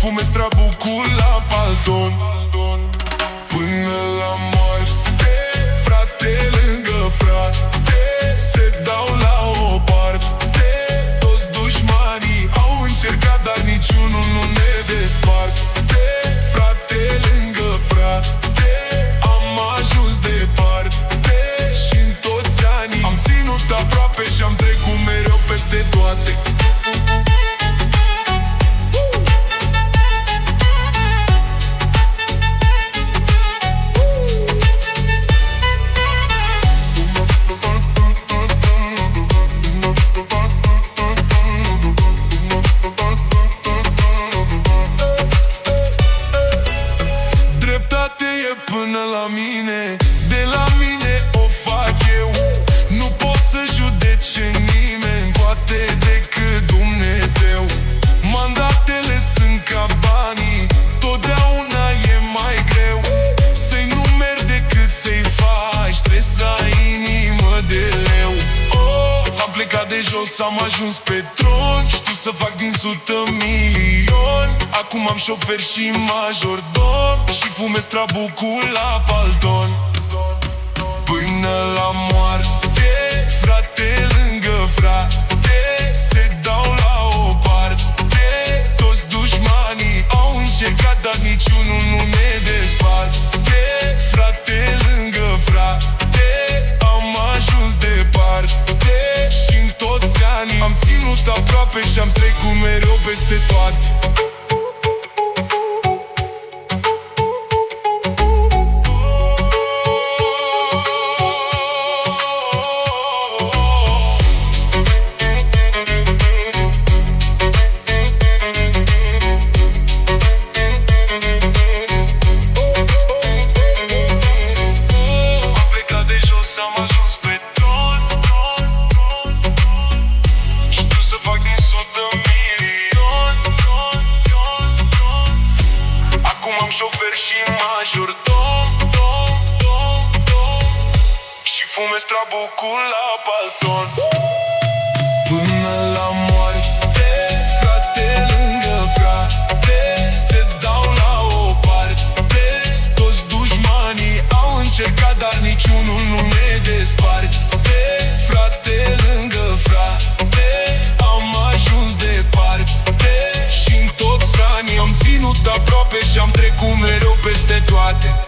fumez trabucul la palton. Până la moarte, frate lângă frate, se dau la o parte. Toți dușmanii au încercat, dar niciunul nu ne desparte. Frate lângă frate, am ajuns departe. Și-n toți anii am ținut aproape și am trecut mereu peste toate. Până la mine, de la mine o fac eu. Nu pot să judece nimeni, poate decât Dumnezeu. Mandatele sunt ca banii, totdeauna e mai greu să-i numeri decât să-i faci. Trebuie să ai inimă de leu. Am plecat de jos, am ajuns pe tron. Știu să fac din 100 milioni. Acum am șofer și majordom și fumez trabucul la palton. Până la moarte, frate lângă frate, se dau la o parte. Toți dușmanii au încercat, dar niciunul nu ne desparte. Frate lângă frate, am ajuns departe. Și-n toți anii am ținut aproape și am trecut mereu peste toate. Am ajuns pe tron. Știu să fac din 100 milioni. Acum am șofer și majordom și fumez trabucul la palton. Până la moarte, frate lângă frate, se dau la o parte. Toți dușmanii au încercat, dar niciunul nu ne desparte. Frate lângă frate, am ajuns departe. Și-n toți anii am ținut aproape și am trecut mereu peste toate.